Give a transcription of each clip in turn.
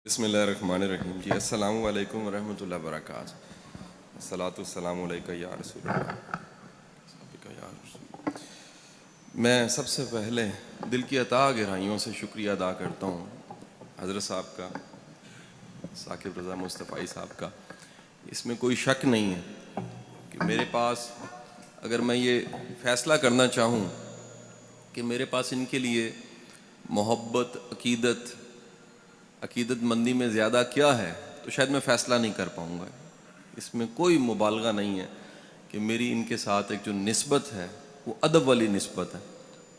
بسم اللہ الرحمن الرحیم. جی السلام علیکم ورحمۃ اللہ وبرکاتہ. الصلاۃ والسلام علیک یا رسول اللہ. میں سب سے پہلے دل کی عطا گہرائیوں سے شکریہ ادا کرتا ہوں حضرت صاحب کا، ثاقب رضا مصطفی صاحب کا. اس میں کوئی شک نہیں ہے کہ میرے پاس اگر میں یہ فیصلہ کرنا چاہوں کہ میرے پاس ان کے لیے محبت، عقیدت مندی میں زیادہ کیا ہے، تو شاید میں فیصلہ نہیں کر پاؤں گا. اس میں کوئی مبالغہ نہیں ہے کہ میری ان کے ساتھ ایک جو نسبت ہے وہ ادب والی نسبت ہے،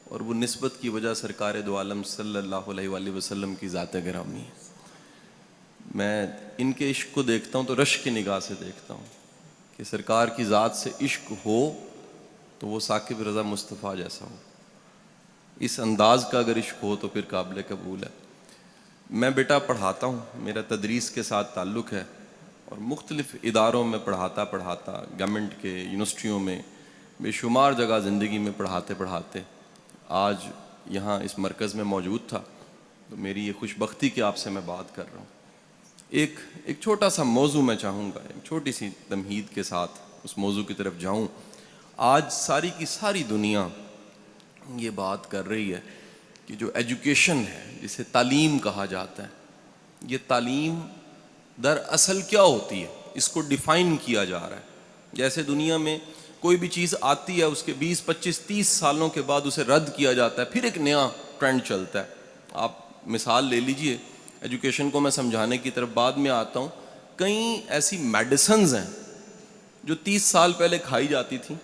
اور وہ نسبت کی وجہ سرکار دو عالم صلی اللہ علیہ وآلہ وسلم کی ذات گرامی ہے. میں ان کے عشق کو دیکھتا ہوں تو رشک کی نگاہ سے دیکھتا ہوں کہ سرکار کی ذات سے عشق ہو تو وہ ثاقب رضا مصطفیٰ جیسا ہو. اس انداز کا اگر عشق ہو تو پھر قابل قبول ہے. میں بیٹا پڑھاتا ہوں، میرا تدریس کے ساتھ تعلق ہے، اور مختلف اداروں میں پڑھاتا گورنمنٹ کے یونیورسٹیوں میں بے شمار جگہ زندگی میں پڑھاتے آج یہاں اس مرکز میں موجود تھا. تو میری یہ خوش بختی کہ آپ سے میں بات کر رہا ہوں. ایک چھوٹا سا موضوع میں چاہوں گا، ایک چھوٹی سی تمہید کے ساتھ اس موضوع کی طرف جاؤں. آج ساری کی ساری دنیا یہ بات کر رہی ہے کہ جو ایجوکیشن ہے، جسے تعلیم کہا جاتا ہے، یہ تعلیم دراصل کیا ہوتی ہے، اس کو ڈیفائن کیا جا رہا ہے. جیسے دنیا میں کوئی بھی چیز آتی ہے، اس کے 20، 25، 30 سالوں کے بعد اسے رد کیا جاتا ہے، پھر ایک نیا ٹرینڈ چلتا ہے. آپ مثال لے لیجئے، ایجوکیشن کو میں سمجھانے کی طرف بعد میں آتا ہوں. کئی ایسی میڈیسنز ہیں جو 30 سال پہلے کھائی جاتی تھیں،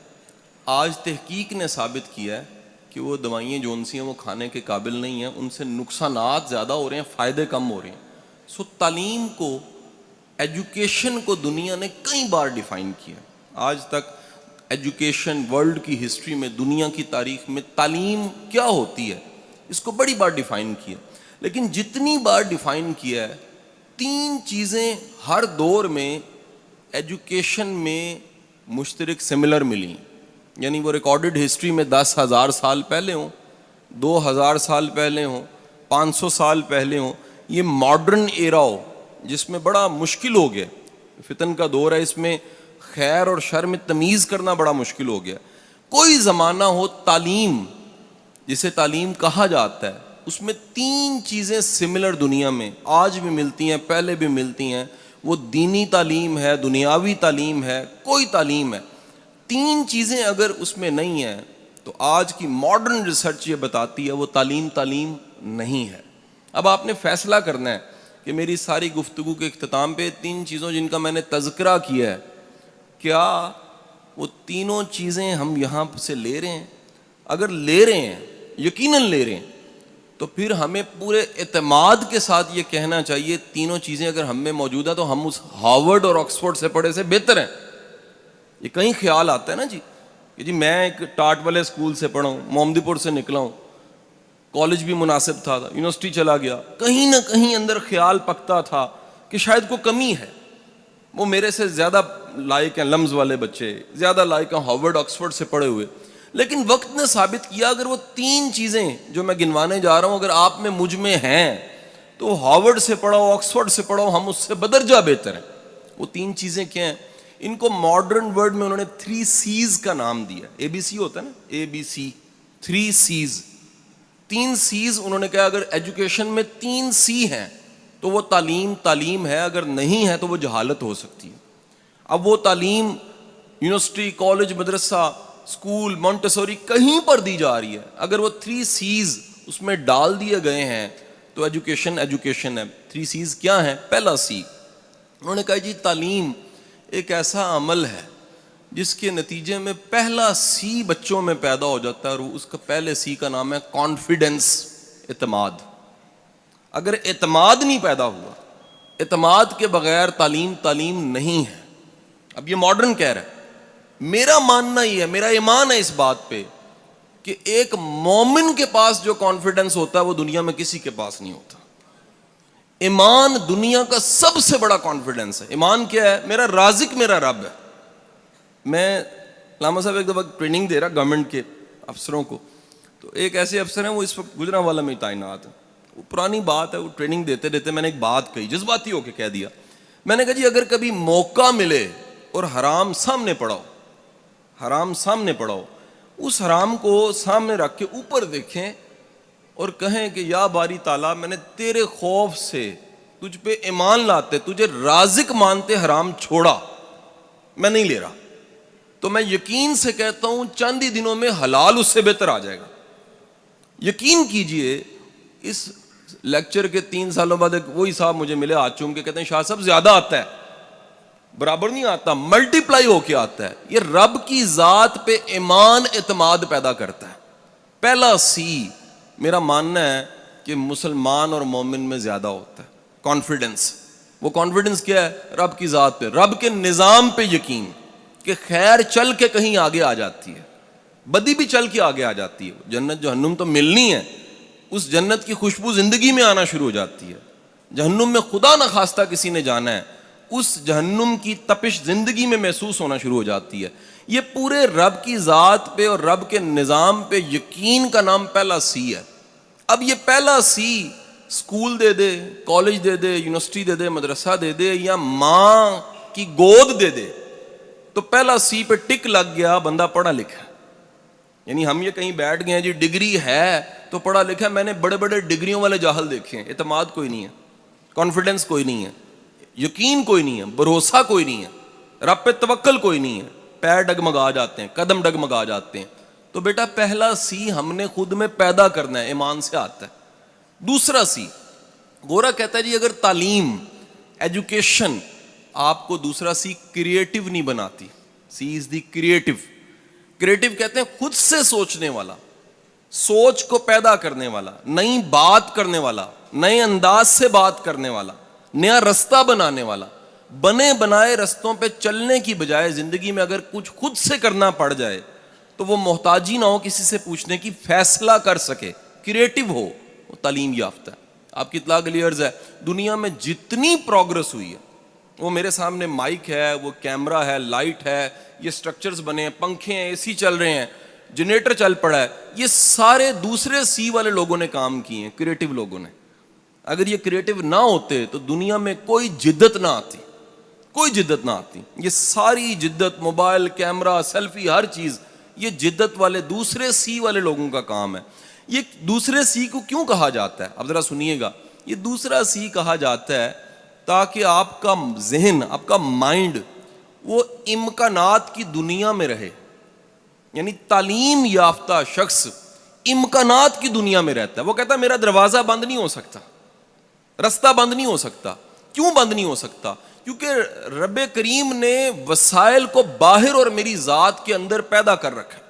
آج تحقیق نے ثابت کیا ہے کہ وہ دوائیں جون سی ہیں وہ کھانے کے قابل نہیں ہیں، ان سے نقصانات زیادہ ہو رہے ہیں، فائدے کم ہو رہے ہیں. تعلیم کو، ایجوکیشن کو دنیا نے کئی بار ڈیفائن کیا. آج تک ایجوکیشن ورلڈ کی ہسٹری میں، دنیا کی تاریخ میں تعلیم کیا ہوتی ہے اس کو بڑی بار ڈیفائن کیا. لیکن جتنی بار ڈیفائن کیا ہے، 3 چیزیں ہر دور میں ایجوکیشن میں مشترک سملر ملی. یعنی وہ ریکارڈڈ ہسٹری میں 10,000 سال پہلے ہوں، 2,000 سال پہلے ہوں، 500 سال پہلے ہوں، یہ ماڈرن ایرا ہو جس میں بڑا مشکل ہو گیا، فتن کا دور ہے، اس میں خیر اور شر میں تمیز کرنا بڑا مشکل ہو گیا. کوئی زمانہ ہو، تعلیم جسے تعلیم کہا جاتا ہے، اس میں 3 چیزیں سملر دنیا میں آج بھی ملتی ہیں، پہلے بھی ملتی ہیں. وہ دینی تعلیم ہے، دنیاوی تعلیم ہے، کوئی تعلیم ہے. 3 چیزیں اگر اس میں نہیں ہیں تو آج کی ماڈرن ریسرچ یہ بتاتی ہے وہ تعلیم نہیں ہے. اب آپ نے فیصلہ کرنا ہے کہ میری ساری گفتگو کے اختتام پہ 3 چیزوں جن کا میں نے تذکرہ کیا ہے، کیا وہ تینوں چیزیں ہم یہاں سے لے رہے ہیں؟ اگر لے رہے ہیں، یقیناً لے رہے ہیں، تو پھر ہمیں پورے اعتماد کے ساتھ یہ کہنا چاہیے تینوں چیزیں اگر ہم میں موجود ہیں تو ہم اس ہارورڈ اور آکسفورڈ سے پڑھے سے بہتر ہیں. یہ کہیں خیال آتا ہے نا جی کہ جی میں ایک ٹاٹ والے اسکول سے پڑھا ہوں، محمدی پور سے نکلا ہوں، کالج بھی مناسب تھا، یونیورسٹی چلا گیا، کہیں نہ کہیں اندر خیال پکتا تھا کہ شاید کوئی کمی ہے. وہ میرے سے زیادہ لائق ہیں لمز والے بچے، زیادہ لائق ہیں ہارورڈ آکسفورڈ سے پڑھے ہوئے. لیکن وقت نے ثابت کیا اگر وہ 3 چیزیں جو میں گنوانے جا رہا ہوں اگر آپ میں مجھ میں ہیں تو ہارورڈ سے پڑھو، آکسفورڈ سے پڑھو، ہم اس سے بدرجہ بہتر ہیں. وہ 3 چیزیں کیا ہیں؟ ان کو ماڈرن ورڈ میں انہوں نے 3 C's کا نام دیا. ABC ہوتا ہے نا، ABC، 3 C's. 3 C's انہوں نے کہا اگر ایجوکیشن میں 3 C ہیں تو وہ تعلیم ہے، اگر نہیں ہے تو وہ جہالت ہو سکتی ہے. اب وہ تعلیم یونیورسٹی، کالج، مدرسہ، اسکول، مونٹیسوری کہیں پر دی جا رہی ہے، اگر وہ 3 C's اس میں ڈال دیے گئے ہیں تو ایجوکیشن ہے. 3 C's کیا ہیں؟ پہلا C انہوں نے کہا جی تعلیم ایک ایسا عمل ہے جس کے نتیجے میں پہلا C بچوں میں پیدا ہو جاتا ہے، اور اس کا پہلے C کا نام ہے کانفیڈنس، اعتماد. اگر اعتماد نہیں پیدا ہوا، اعتماد کے بغیر تعلیم نہیں ہے. اب یہ ماڈرن کہہ رہا ہے، میرا ماننا یہ ہے، میرا ایمان ہے اس بات پہ کہ ایک مومن کے پاس جو کانفیڈنس ہوتا ہے وہ دنیا میں کسی کے پاس نہیں ہوتا. ایمان دنیا کا سب سے بڑا کانفیڈنس ہے. ایمان کیا ہے؟ میرا رازق میرا رب ہے. میں علامہ صاحب ایک دفعہ ٹریننگ دے رہا گورنمنٹ کے افسروں کو، تو ایک ایسے افسر ہیں وہ اس وقت گجرانوالہ میں تعینات ہیں. وہ پرانی بات ہے, وہ ٹریننگ دیتے دیتے میں نے ایک بات کہی, جذباتی ہو کے کہہ دیا. میں نے کہا جی اگر کبھی موقع ملے اور حرام سامنے پڑاؤ, حرام سامنے پڑاؤ, اس حرام کو سامنے رکھ کے اوپر دیکھیں اور کہیں کہ یا باری تعالیٰ میں نے تیرے خوف سے تجھ پہ ایمان لاتے, تجھے رازق مانتے حرام چھوڑا, میں نہیں لے رہا, تو میں یقین سے کہتا ہوں چند ہی دنوں میں حلال اس سے بہتر آ جائے گا. یقین کیجئے اس لیکچر کے 3 سالوں بعد ایک وہی صاحب مجھے ملے ہاتھ چوم کے, کہتے ہیں شاہ صاحب زیادہ آتا ہے, برابر نہیں آتا, ملٹی پلائی ہو کے آتا ہے. یہ رب کی ذات پہ ایمان اعتماد پیدا کرتا ہے. پہلا سی میرا ماننا ہے کہ مسلمان اور مومن میں زیادہ ہوتا ہے, کانفیڈنس. وہ کانفیڈنس کیا ہے؟ رب کی ذات پہ, رب کے نظام پہ یقین کہ خیر چل کے کہیں آگے آ جاتی ہے, بدی بھی چل کے آگے آ جاتی ہے. جنت جہنم تو ملنی ہے, اس جنت کی خوشبو زندگی میں آنا شروع ہو جاتی ہے. جہنم میں خدا نہ خواستہ کسی نے جانا ہے, اس جہنم کی تپش زندگی میں محسوس ہونا شروع ہو جاتی ہے. یہ پورے رب کی ذات پہ اور رب کے نظام پہ یقین کا نام پہلا سی ہے. اب یہ پہلا سی اسکول دے دے, کالج دے دے, یونیورسٹی دے دے, مدرسہ دے دے, یا ماں کی گود دے دے, تو پہلا سی پہ ٹک لگ گیا, بندہ پڑھا لکھا. یعنی ہم یہ کہیں بیٹھ گئے ہیں جی ڈگری ہے تو پڑھا لکھا. میں نے بڑے بڑے ڈگریوں والے جاہل دیکھے ہیں, اعتماد کوئی نہیں ہے, کانفیڈنس کوئی نہیں ہے, یقین کوئی نہیں ہے, بھروسہ کوئی نہیں ہے, رب پہ توکل کوئی نہیں ہے, پیر ڈگمگا جاتے ہیں, قدم ڈگمگا جاتے ہیں. تو بیٹا پہلا سی ہم نے خود میں پیدا کرنا ہے, ایمان سے آتا ہے. دوسرا سی, گورا کہتا ہے جی اگر تعلیم, ایجوکیشن آپ کو, دوسرا سی کریٹو نہیں بناتی. سی از دی کریٹو. کریٹو کہتے ہیں خود سے سوچنے والا, سوچ کو پیدا کرنے والا, نئی بات کرنے والا, نئے انداز سے بات کرنے والا, نیا رستہ بنانے والا. بنے بنائے رستوں پہ چلنے کی بجائے زندگی میں اگر کچھ خود سے کرنا پڑ جائے تو وہ محتاجی نہ ہو کسی سے پوچھنے کی, فیصلہ کر سکے, کریٹو ہو, وہ تعلیم یافتہ ہے. آپ کی اطلاع کے لیے عرض ہے, دنیا میں جتنی پروگرس ہوئی ہے, وہ میرے سامنے مائک ہے, وہ کیمرہ ہے, لائٹ ہے, یہ سٹرکچرز بنے ہیں, پنکھے ہیں, اے سی چل رہے ہیں, جنریٹر چل پڑا ہے, یہ سارے دوسرے سی والے لوگوں نے کام کیے ہیں, کریٹو لوگوں نے. اگر یہ کریٹو نہ ہوتے تو دنیا میں کوئی جدت نہ آتی, کوئی جدت نہ آتی. یہ ساری جدت, موبائل, کیمرہ, سیلفی, ہر چیز, یہ جدت والے دوسرے سی والے لوگوں کا کام ہے. یہ دوسرے سی کو کیوں کہا جاتا ہے؟ اب ذرا سنیے گا. یہ دوسرا سی کہا جاتا ہے تاکہ آپ کا ذہن, آپ کا مائنڈ وہ امکانات کی دنیا میں رہے. یعنی تعلیم یافتہ شخص امکانات کی دنیا میں رہتا ہے. وہ کہتا ہے میرا دروازہ بند نہیں ہو سکتا, رستہ بند نہیں ہو سکتا. کیوں بند نہیں ہو سکتا؟ کیونکہ رب کریم نے وسائل کو باہر اور میری ذات کے اندر پیدا کر رکھا ہے.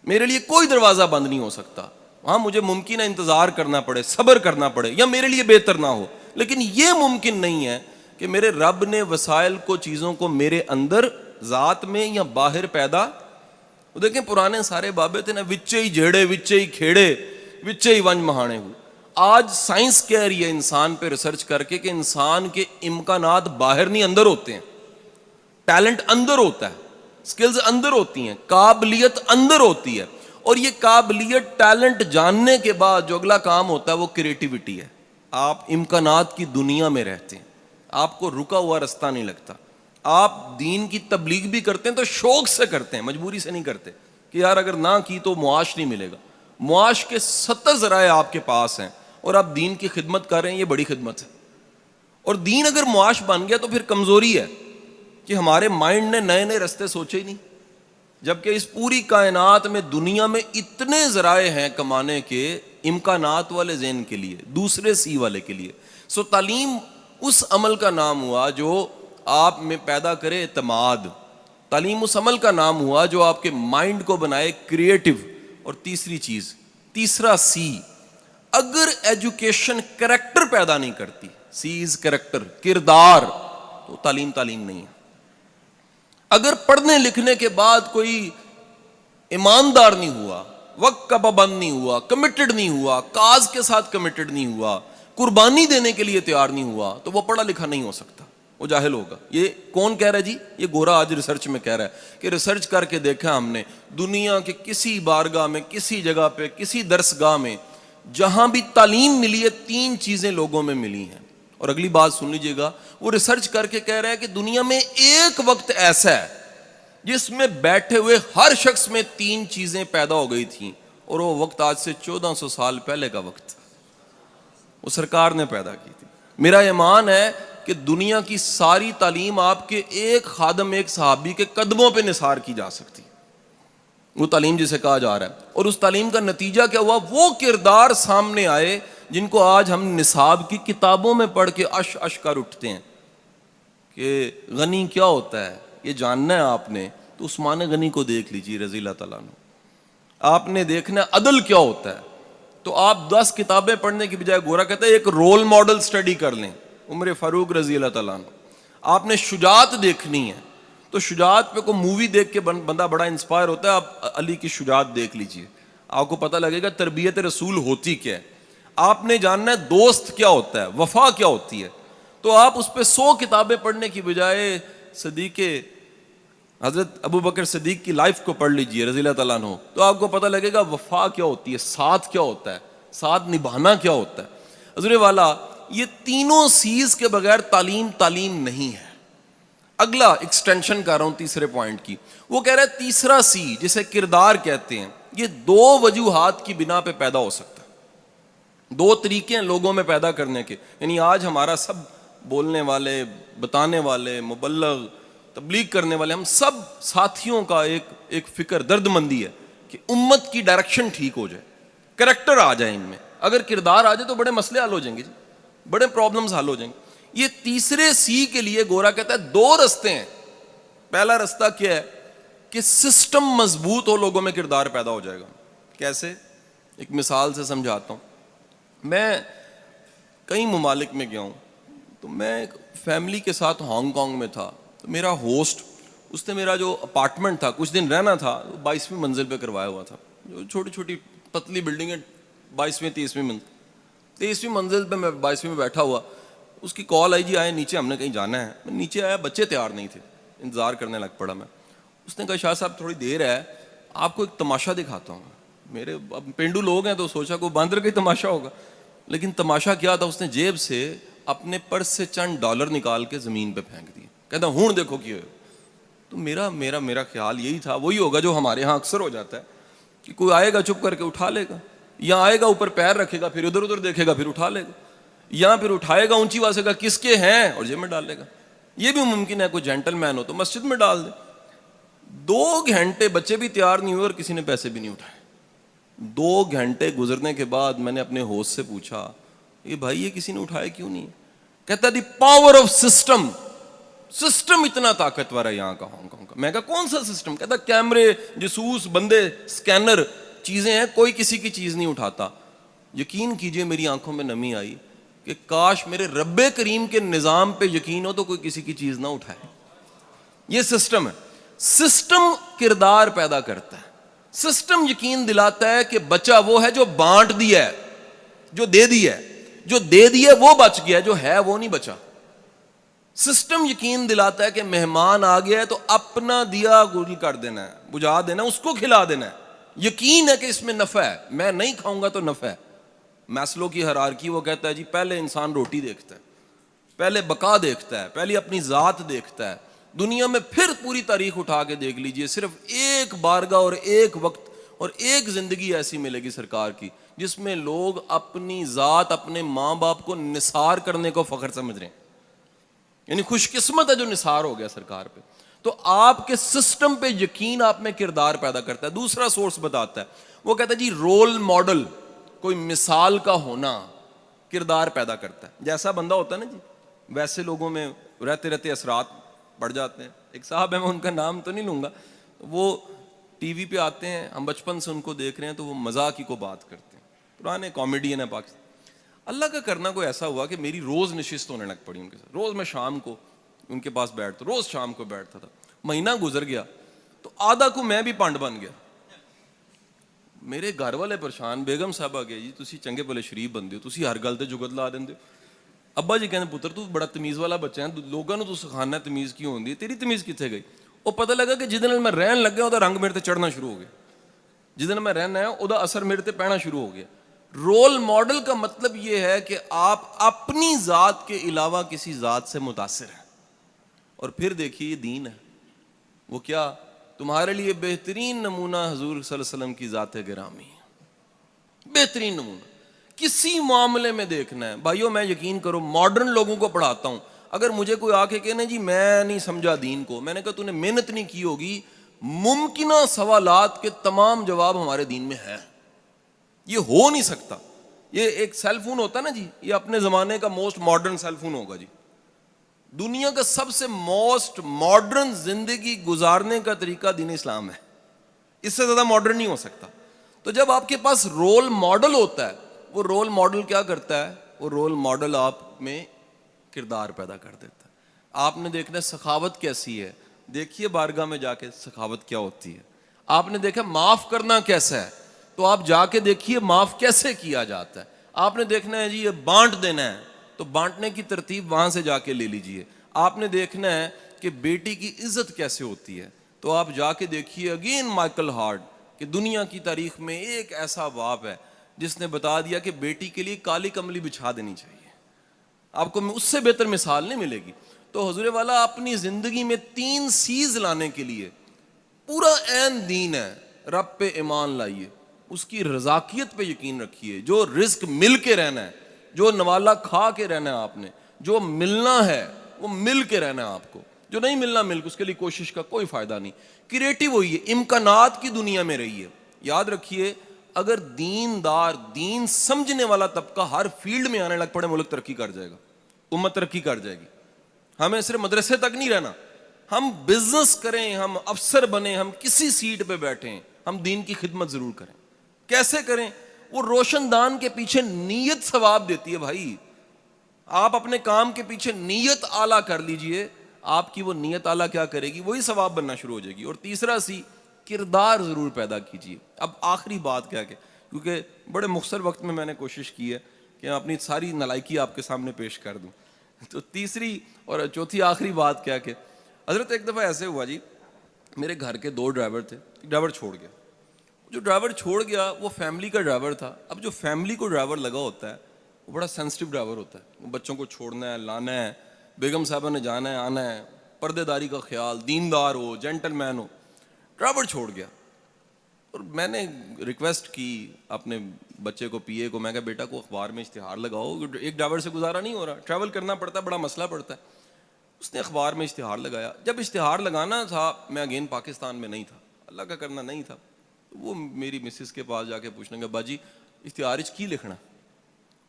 میرے لیے کوئی دروازہ بند نہیں ہو سکتا. ہاں مجھے ممکن ہے انتظار کرنا پڑے, صبر کرنا پڑے, یا میرے لیے بہتر نہ ہو, لیکن یہ ممکن نہیں ہے کہ میرے رب نے وسائل کو, چیزوں کو میرے اندر ذات میں یا باہر پیدا. وہ دیکھیں پرانے سارے بابے تھے نا, وچے ہی جھیڑے, وچے ہی کھیڑے, وچے ہی ونج مہانے ہوئے. آج سائنس کہہ رہی ہے انسان پہ ریسرچ کر کے کہ انسان کے امکانات باہر نہیں اندر ہوتے ہیں. ٹیلنٹ اندر ہوتا ہے, سکلز اندر ہوتی ہیں, قابلیت اندر ہوتی ہے. اور یہ قابلیت, ٹیلنٹ جاننے کے بعد جو اگلا کام ہوتا ہے وہ کریٹیوٹی ہے. آپ امکانات کی دنیا میں رہتے ہیں, آپ کو رکا ہوا رستہ نہیں لگتا. آپ دین کی تبلیغ بھی کرتے ہیں تو شوق سے کرتے ہیں, مجبوری سے نہیں کرتے کہ یار اگر نہ کی تو معاش نہیں ملے گا. معاش کے 70 ذرائع آپ کے پاس ہیں اور آپ دین کی خدمت کر رہے ہیں, یہ بڑی خدمت ہے. اور دین اگر معاش بن گیا تو پھر کمزوری ہے کہ ہمارے مائنڈ نے نئے نئے رستے سوچے ہی نہیں, جبکہ اس پوری کائنات میں, دنیا میں اتنے ذرائع ہیں کمانے کے, امکانات والے ذہن کے لیے, دوسرے سی والے کے لیے. سو تعلیم اس عمل کا نام ہوا جو آپ میں پیدا کرے اعتماد. تعلیم اس عمل کا نام ہوا جو آپ کے مائنڈ کو بنائے کریٹو. اور تیسری چیز, تیسرا سی, اگر ایجوکیشن کریکٹر پیدا نہیں کرتی, سی از کریکٹر, کردار, تو تعلیم نہیں ہے. اگر پڑھنے لکھنے کے بعد کوئی ایماندار نہیں ہوا, وقت کا پابند نہیں ہوا, کمیٹڈ نہیں ہوا, کاز کے ساتھ کمیٹڈ نہیں ہوا, قربانی دینے کے لیے تیار نہیں ہوا, تو وہ پڑھا لکھا نہیں ہو سکتا, وہ جاہل ہوگا. یہ کون کہہ رہا ہے جی؟ یہ گورا آج ریسرچ میں کہہ رہا ہے کہ ریسرچ کر کے دیکھا ہم نے, دنیا کے کسی بارگاہ میں, کسی جگہ پہ, کسی درس گاہ میں جہاں بھی تعلیم ملی ہے 3 چیزیں لوگوں میں ملی ہیں. اور اگلی بات سن لیجئے گا, وہ ریسرچ کر کے کہہ رہا ہے کہ دنیا میں ایک وقت ایسا ہے جس میں بیٹھے ہوئے ہر شخص میں 3 چیزیں پیدا ہو گئی تھیں, اور وہ وقت آج سے 1400 سال پہلے کا وقت, وہ سرکار نے پیدا کی تھی. میرا ایمان ہے کہ دنیا کی ساری تعلیم آپ کے ایک خادم, ایک صحابی کے قدموں پہ نثار کی جا سکتی, وہ تعلیم جسے کہا جا رہا ہے. اور اس تعلیم کا نتیجہ کیا ہوا؟ وہ کردار سامنے آئے جن کو آج ہم نصاب کی کتابوں میں پڑھ کے اش کر اٹھتے ہیں کہ غنی کیا ہوتا ہے, یہ جاننا ہے آپ نے تو عثمان غنی کو دیکھ لیجیے رضی اللہ تعالیٰ عنہ. آپ نے دیکھنا ہے عدل کیا ہوتا ہے تو آپ 10 کتابیں پڑھنے کی بجائے گورا کہتا ہے ایک رول ماڈل سٹڈی کر لیں, عمر فاروق رضی اللہ تعالیٰ عنہ. آپ نے شجاعت دیکھنی ہے تو شجاعت پہ کوئی مووی دیکھ کے بندہ بڑا انسپائر ہوتا ہے, آپ علی کی شجاعت دیکھ لیجئے, آپ کو پتہ لگے گا تربیت رسول ہوتی کیا ہے. آپ نے جاننا ہے دوست کیا ہوتا ہے, وفا کیا ہوتی ہے, تو آپ اس پہ 100 کتابیں پڑھنے کی بجائے صدیق حضرت ابو بکر صدیق کی لائف کو پڑھ لیجئے رضی اللہ تعالیٰ عنہ, تو آپ کو پتہ لگے گا وفا کیا ہوتی ہے, ساتھ کیا ہوتا ہے, ساتھ نبھانا کیا ہوتا ہے. حضور والا یہ تینوں سیز کے بغیر تعلیم نہیں ہے. اگلا ایکسٹینشن کر رہا ہوں تیسرے پوائنٹ کی, وہ کہہ رہا ہے تیسرا سی جسے کردار کہتے ہیں, یہ 2 وجوہات کی بنا پہ پیدا ہو سکتا ہے. 2 طریقے ہیں لوگوں میں پیدا کرنے کے. یعنی آج ہمارا سب بولنے والے, بتانے والے, مبلغ, تبلیغ کرنے والے, ہم سب ساتھیوں کا ایک فکر, درد مندی ہے کہ امت کی ڈائریکشن ٹھیک ہو جائے, کریکٹر آ جائے ان میں. اگر کردار آ جائے تو بڑے مسئلے حل ہو جائیں گے, بڑے پرابلمز حل ہو جائیں گے. یہ تیسرے سی کے لیے گورا کہتا ہے 2 رستے ہیں. پہلا رستہ کیا ہے کہ سسٹم مضبوط ہو, لوگوں میں کردار پیدا ہو جائے گا. کیسے؟ ایک مثال سے سمجھاتا ہوں. میں کئی ممالک میں گیا ہوں, تو میں ایک فیملی کے ساتھ ہانگ کانگ میں تھا. تو میرا ہوسٹ, اس نے میرا جو اپارٹمنٹ تھا, کچھ دن رہنا تھا, 22ویں منزل پہ کروایا ہوا تھا. جو چھوٹی چھوٹی پتلی بلڈنگ ہے, 22ویں 23ویں منزل. 23ویں منزل پہ میں 22ویں میں بیٹھا ہوا, اس کی کال آئی, جی آئے نیچے, ہم نے کہیں جانا ہے. میں نیچے آیا, بچے تیار نہیں تھے, انتظار کرنے لگ پڑا میں. اس نے کہا شاہ صاحب تھوڑی دیر ہے, آپ کو ایک تماشا دکھاتا ہوں. میرے اب پینڈو لوگ ہیں تو سوچا کوئی باندر کا ہی تماشا ہوگا, لیکن تماشا کیا تھا, اس نے جیب سے اپنے پرس سے چند ڈالر نکال کے زمین پہ پھینک دیے. کہتا ہوں دیکھو کیا. تو میرا خیال یہی تھا, وہی ہوگا جو ہمارے ہاں اکثر ہو جاتا ہے کہ کوئی آئے گا چپ کر کے اٹھا لے گا, یا آئے گا اوپر پیر رکھے گا, پھر ادھر ادھر دیکھے گا, پھر اٹھا لے گا, یا پھر اٹھائے گا اونچی آواز سے گا کس کے ہیں اور جیب میں ڈال لے گا. یہ بھی ممکن ہے کوئی جینٹل مین ہو تو مسجد میں ڈال دے. 2 گھنٹے بچے بھی تیار نہیں ہوئے اور کسی نے پیسے بھی نہیں اٹھائے. 2 گھنٹے گزرنے کے بعد میں نے اپنے ہوسٹ سے پوچھا, یہ بھائی یہ کسی نے اٹھائے کیوں نہیں؟ کہتا the power of system. System اتنا طاقتور ہے یہاں کا, ہانگ کانگ کا. میں کہا کون سا سسٹم؟ کہتا کیمرے, جاسوس, بندے, سکینر, چیزیں ہیں, کوئی کسی کی چیز نہیں اٹھاتا. یقین کیجئے میری آنکھوں میں نمی آئی کہ کاش میرے رب کریم کے نظام پہ یقین ہو تو کوئی کسی کی چیز نہ اٹھائے. یہ سسٹم ہے. سسٹم کردار پیدا کرتا ہے. سسٹم یقین دلاتا ہے کہ بچہ وہ ہے جو بانٹ دیا ہے, جو دے دیا ہے, جو دے دیا وہ بچ گیا, جو ہے وہ نہیں بچا. سسٹم یقین دلاتا ہے کہ مہمان آ گیا ہے تو اپنا دیا گل کر دینا ہے, بجھا دینا, اس کو کھلا دینا ہے. یقین ہے کہ اس میں نفع ہے, میں نہیں کھاؤں گا تو نفع ہے. میسلو کی ہیرارکی, وہ کہتا ہے جی پہلے انسان روٹی دیکھتا ہے, پہلے بقا دیکھتا ہے, پہلے اپنی ذات دیکھتا ہے. دنیا میں پھر پوری تاریخ اٹھا کے دیکھ لیجئے, صرف ایک بارگاہ اور ایک وقت اور ایک زندگی ایسی ملے گی سرکار کی جس میں لوگ اپنی ذات, اپنے ماں باپ کو نثار کرنے کو فخر سمجھ رہے ہیں. یعنی خوش قسمت ہے جو نثار ہو گیا سرکار پہ. تو آپ کے سسٹم پہ یقین آپ میں کردار پیدا کرتا ہے. دوسرا سورس بتاتا ہے, وہ کہتا ہے جی رول ماڈل, کوئی مثال کا ہونا کردار پیدا کرتا ہے. جیسا بندہ ہوتا ہے نا جی, ویسے لوگوں میں رہتے رہتے اثرات پڑ جاتے ہیں. ایک صاحب ہے, میں ان کا نام تو نہیں لوں گا, وہ ٹی وی پہ آتے ہیں, ہم بچپن سے ان کو دیکھ رہے ہیں, تو وہ مذاق ہی کو بات کرتے ہیں. پرانے کامیڈین ہیں پاکستان. اللہ کا کرنا کوئی ایسا ہوا کہ میری روز نشست ہونے لگ پڑی ان کے ساتھ. روز میں شام کو ان کے پاس بیٹھتا, روز شام کو بیٹھتا تھا. مہینہ گزر گیا تو آدھا کو میں بھی پانڈ بن گیا. میرے گھر والے پریشان, بیگم صاحب آ گئے, جی تسی چنگے بھلے شریف بندے ہو, تسی ہر گل تے جگت لا دیندے ہو. ابا جی کہندے پتر تو بڑا تمیز والا بچہ ہے, لوگاں نوں تو سکھانا تمیز کیوں ہوندی ہے, تیری تمیز کتنے گئی؟ وہ پتہ لگا کہ جس دن میں رہن لگا وہ رنگ میرے تے چڑھنا شروع ہو گیا, جس دن میں رہنا ہے وہ اثر میرے تے پینا شروع ہو گیا. رول ماڈل کا مطلب یہ ہے کہ آپ اپنی ذات کے علاوہ کسی ذات سے متاثر ہیں. اور پھر دیکھیے یہ دین ہے، وہ کیا؟ تمہارے لیے بہترین نمونہ حضور صلی اللہ علیہ وسلم کی ذات گرامی ہے، بہترین نمونہ. کسی معاملے میں دیکھنا ہے بھائیو، میں یقین کرو ماڈرن لوگوں کو پڑھاتا ہوں، اگر مجھے کوئی آ کے کہنا جی میں نہیں سمجھا دین کو، میں نے کہا تو نے محنت نہیں کی ہوگی. ممکنہ سوالات کے تمام جواب ہمارے دین میں ہیں، یہ ہو نہیں سکتا. یہ ایک سیل فون ہوتا ہے نا جی، یہ اپنے زمانے کا موسٹ ماڈرن سیل فون ہوگا جی، دنیا کا سب سے موسٹ ماڈرن زندگی گزارنے کا طریقہ دین اسلام ہے، اس سے زیادہ ماڈرن نہیں ہو سکتا. تو جب آپ کے پاس رول ماڈل ہوتا ہے، وہ رول ماڈل کیا کرتا ہے؟ وہ رول ماڈل آپ میں کردار پیدا کر دیتا ہے. آپ نے دیکھنا سخاوت کیسی ہے، دیکھیے بارگاہ میں جا کے سخاوت کیا ہوتی ہے. آپ نے دیکھا معاف کرنا کیسا ہے، تو آپ جا کے دیکھیے معاف کیسے کیا جاتا ہے. آپ نے دیکھنا ہے جی یہ بانٹ دینا ہے، تو بانٹنے کی ترتیب وہاں سے جا کے لے لیجئے. آپ نے دیکھنا ہے کہ بیٹی کی عزت کیسے ہوتی ہے، تو آپ جا کے دیکھیے اگین مائیکل ہارٹ، کہ دنیا کی تاریخ میں ایک ایسا باپ ہے جس نے بتا دیا کہ بیٹی کے لیے کالی کملی بچھا دینی چاہیے. آپ کو اس سے بہتر مثال نہیں ملے گی. تو حضور والا اپنی زندگی میں 3 سیز لانے کے لیے پورا عین دین ہے. رب پہ ایمان لائیے، اس کی رزاقیت پہ یقین رکھیے، جو رزق مل کے رہنا ہے، جو نوالا کھا کے رہنا ہے آپ نے، جو ملنا ہے وہ مل کے رہنا ہے آپ کو، جو نہیں ملنا مل کے اس کے لیے کوشش کا کوئی فائدہ نہیں. کریٹو ہوئیے، امکانات کی دنیا میں رہیے. یاد رکھیے اگر دیندار، دین سمجھنے والا طبقہ ہر فیلڈ میں آنے لگ پڑے، ملک ترقی کر جائے گا، امت ترقی کر جائے گی. ہمیں صرف مدرسے تک نہیں رہنا، ہم بزنس کریں، ہم افسر بنیں، ہم کسی سیٹ پہ بیٹھیں، ہم دین کی خدمت ضرور کریں. کیسے کریں؟ وہ روشن دان کے پیچھے نیت ثواب دیتی ہے بھائی. آپ اپنے کام کے پیچھے نیت اعلیٰ کر لیجئے، آپ کی وہ نیت اعلیٰ کیا کرے گی؟ وہی ثواب بننا شروع ہو جائے گی. اور تیسرا سی، کردار ضرور پیدا کیجئے. اب آخری بات کیا کہ کیونکہ بڑے مختصر وقت میں نے کوشش کی ہے کہ اپنی ساری نالائکی آپ کے سامنے پیش کر دوں. تو تیسری اور چوتھی آخری بات کیا کہ حضرت ایک دفعہ ایسے ہوا جی، میرے گھر کے 2 ڈرائیور تھے، ڈرائیور چھوڑ گیا. جو ڈرائیور چھوڑ گیا وہ فیملی کا ڈرائیور تھا. اب جو فیملی کو ڈرائیور لگا ہوتا ہے وہ بڑا سینسٹیو ڈرائیور ہوتا ہے. وہ بچوں کو چھوڑنا ہے، لانا ہے، بیگم صاحبہ نے جانا ہے آنا ہے، پردے داری کا خیال، دیندار ہو، جینٹل مین ہو. ڈرائیور چھوڑ گیا اور میں نے ریکویسٹ کی اپنے بچے کو، پی اے کو، میں کہا بیٹا کو اخبار میں اشتہار لگاؤ، ایک ڈرائیور سے گزارا نہیں ہو رہا، ٹریول کرنا پڑتا ہے، بڑا مسئلہ پڑتا ہے. اس نے اخبار میں اشتہار لگایا. جب اشتہار لگانا تھا، میں اگین پاکستان میں نہیں تھا، اللہ کا کرنا نہیں تھا. وہ میری مسز کے پاس جا کے پوچھنے کا باجی اشتہار کی لکھنا؟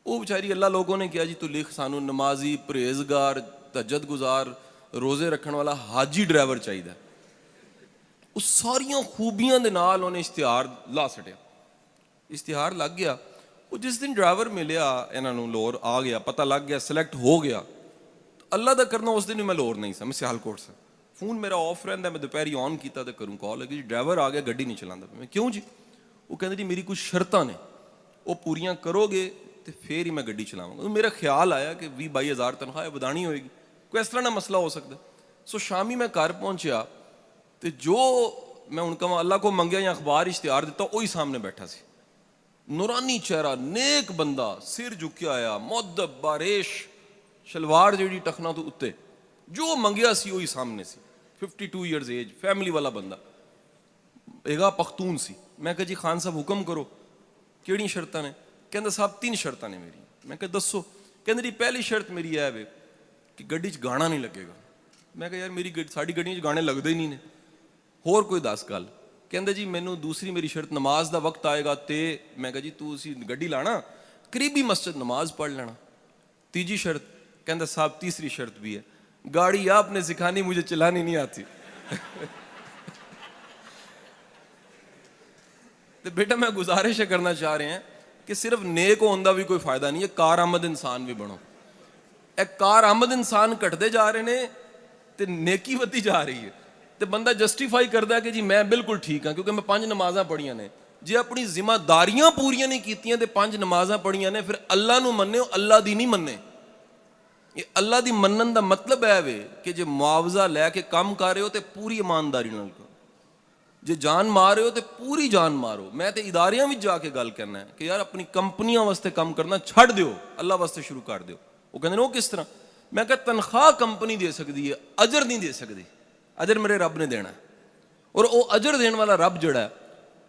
وہ بیچاری اللہ لوگوں نے کیا جی تو لکھ سانو نمازی، پرہیزگار، تہجد گزار، روزے رکھن والا حاجی ڈرائیور چاہیے. اس ساریاں خوبیاں دے نال انہیں اشتہار لا سٹیا. اشتہار لگ گیا. وہ جس دن ڈرائیور ملیا انہاں نوں لاہور آ گیا، پتہ لگ گیا، سلیکٹ ہو گیا. اللہ دا کرنا اس دن میں لاہور نہیں سا، میں سیالکوٹ سے. فون میرا آف رہندا، میں دوپہری آن کیتا تے کروں کال لگی، ڈرائیور آ گیا، گڈی نہیں چلاندا. میں کیوں جی؟ وہ کہندے جی میری کچھ شرطاں نے، وہ پوریاں کرو گے تو پھر ہی میں گڈی چلاواں گا. میرا خیال آیا کہ 20-22 ہزار تنخواہ بدانی ہوئے گی، کوئی اس طرح نہ مسئلہ ہو سکتا. سو شامی میں گھر پہنچیا تو جو میں ان کا اللہ کو منگیا یا اخبار اشتہار دیتا، وہی سامنے بیٹھا سی. نورانی چہرہ، نیک بندہ، سر جھکیا آیا، مؤدب، باریش، شلوار جیڑی ٹخنا تو اتے، جو منگیا سی وہی سامنے سی. 52 ایئرز ایج، فیملی والا بندہ، ایگا پختون سی. میں کہا جی خان صاحب حکم کرو، کیڑی شرطاں نے؟ کہندا صاحب 3 شرطاں نے میری. میں کہا دسو. کہندا جی پہلی شرط میری ہے کہ گڈی چ گانا نہیں لگے گا. میں کہا یار میری ساڈی گڈی چ گانے لگدے ہی نہیں نے، ہور کوئی 10 گل. کہندا جی مینوں دوسری میری شرط، نماز دا وقت آئے گا تے. میں کہا جی تو اسی گڈی لانا، قریبی مسجد نماز پڑھ لینا. تیجی شرط. کہندا صاحب تیسری شرط بھی ہے، گاڑی آپ نے سکھانی، مجھے چلانی نہیں آتی. تو بیٹا میں گزارش کرنا چاہ رہے ہیں کہ صرف نیک ہونے کا بھی کوئی فائدہ نہیں ہے، کارآمد انسان بھی بنو. ایک کارآمد انسان کٹتے جا رہے ہیں تے نیکی ودی جا رہی ہے، تے بندہ جسٹیفائی کرتا ہے کہ جی میں بالکل ٹھیک ہاں کیونکہ میں 5 نمازاں پڑھیاں نے. جی اپنی ذمہ داریاں پوریاں نہیں کیتیاں تے 5 نمازاں پڑھیاں نے، پھر اللہ نو مننے ہو، اللہ دی نہیں مننے. یہ اللہ دی منن دا مطلب ہے وے کہ جے معاوضہ لے کے کام کر رہے ہو تے پوری ایمانداری نال کرو. ਜੇ ਜਾਨ ਮਾਰ ਰਹੇ ਹੋ ਤੇ ਪੂਰੀ ਜਾਨ ਮਾਰੋ। ਮੈਂ ਤੇ ਇਦਾਰਿਆਂ ਵਿੱਚ ਜਾ ਕੇ ਗੱਲ ਕਰਨਾ ਹੈ ਕਿ ਯਾਰ ਆਪਣੀ ਕੰਪਨੀਆਂ ਵਾਸਤੇ ਕੰਮ ਕਰਨਾ ਛੱਡ ਦਿਓ, ਅੱਲਾ ਵਾਸਤੇ ਸ਼ੁਰੂ ਕਰ ਦਿਓ। ਉਹ ਕਹਿੰਦੇ ਨੇ ਉਹ ਕਿਸ ਤਰ੍ਹਾਂ? ਮੈਂ ਕਿਹਾ ਤਨਖਾਹ ਕੰਪਨੀ ਦੇ ਸਕਦੀ ਹੈ, ਅਜਰ ਨਹੀਂ ਦੇ ਸਕਦੀ। ਅਜਰ ਮੇਰੇ ਰੱਬ ਨੇ ਦੇਣਾ, ਔਰ ਉਹ ਅਜਰ ਦੇਣ ਵਾਲਾ ਰੱਬ ਜਿਹੜਾ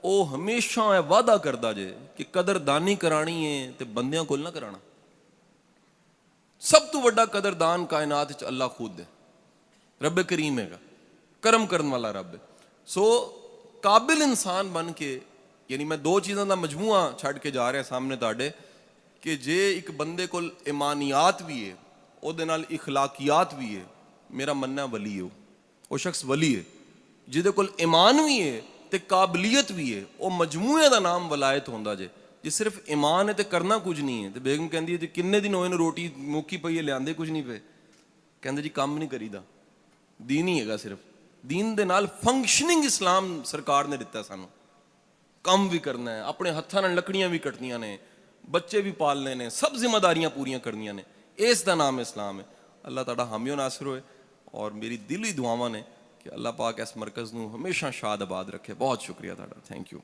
ਉਹ ਹਮੇਸ਼ਾ ਇਹ ਵਾਅਦਾ ਕਰਦਾ ਜੇ ਕਿ ਕਦਰਦਾਨੀ ਕਰਾਣੀ ਹੈ ਤੇ ਬੰਦਿਆਂ ਕੋਲ ਨਾ ਕਰਾਣਾ। ਸਭ ਤੋਂ ਵੱਡਾ ਕਦਰਦਾਨ ਕਾਇਨਾਤ ਵਿੱਚ ਅੱਲਾ ਖੁਦ ਹੈ, ਰੱਬ ਕਰੀਮ ਹੈਗਾ, ਕਰਮ ਕਰਨ ਵਾਲਾ ਰੱਬ ਹੈ। ਸੋ ਕਾਬਿਲ ਇਨਸਾਨ ਬਣ ਕੇ, ਯਾਨੀ ਮੈਂ ਦੋ ਚੀਜ਼ਾਂ ਦਾ ਮਜਮੂਆ ਛੱਡ ਕੇ ਜਾ ਰਿਹਾ ਸਾਹਮਣੇ ਤੁਹਾਡੇ, ਕਿ ਜੇ ਇੱਕ ਬੰਦੇ ਕੋਲ ਇਮਾਨੀਆਤ ਵੀ ਹੈ, ਉਹਦੇ ਨਾਲ ਇਖਲਾਕੀਆਤ ਵੀ ਹੈ, ਮੇਰਾ ਮੰਨਣਾ ਵਲੀ ਹੈ, ਉਹ ਸ਼ਖਸ ਵਲੀ ਹੈ। ਜਿਹਦੇ ਕੋਲ ਈਮਾਨ ਵੀ ਹੈ ਤੇ ਕਾਬਲੀਅਤ ਵੀ ਹੈ, ਉਹ ਮਜਮੂਏ ਦਾ ਨਾਮ ਵਲਾਇਤ ਹੁੰਦਾ ਜੇ। ਜੇ ਸਿਰਫ ਈਮਾਨ ਹੈ ਤੇ ਕਰਨਾ ਕੁਝ ਨਹੀਂ ਹੈ, ਤੇ ਬੇਗਮ ਕਹਿੰਦੀ ਹੈ ਜੀ ਕਿੰਨੇ ਦਿਨ ਹੋਏ ਨੇ ਰੋਟੀ ਮੁੱਕੀ ਪਈ ਹੈ, ਲਿਆਂਦੇ ਕੁਝ ਨਹੀਂ ਪਏ। ਕਹਿੰਦੇ ਜੀ ਕੰਮ ਨਹੀਂ ਕਰੀਦਾ, ਦੀਨ ਹੀ ਹੈਗਾ ਸਿਰਫ। ਦੀਨ ਦੇ ਨਾਲ ਫੰਕਸ਼ਨਿੰਗ ਇਸਲਾਮ ਸਰਕਾਰ ਨੇ ਦਿੱਤਾ ਸਾਨੂੰ। ਕੰਮ ਵੀ ਕਰਨਾ ਹੈ, ਆਪਣੇ ਹੱਥਾਂ ਨਾਲ ਲੱਕੜੀਆਂ ਵੀ ਕੱਟਣੀਆਂ ਨੇ, ਬੱਚੇ ਵੀ ਪਾਲਨੇ ਨੇ, ਸਭ ਜ਼ਿੰਮੇਦਾਰੀਆਂ ਪੂਰੀਆਂ ਕਰਨੀਆਂ ਨੇ। ਇਸ ਦਾ ਨਾਮ ਇਸਲਾਮ ਹੈ। ਅੱਲਾਹ ਤੁਹਾਡਾ ਹਾਮੀ ਨਾਸਿਰ ਹੋਏ। ਔਰ ਮੇਰੀ ਦਿਲੀ ਦੁਆਵਾਂ ਨੇ کہ اللہ پاک اس مرکز نو ہمیشہ شاد آباد رکھے۔ بہت شکریہ تہاڈا، تھینک یو۔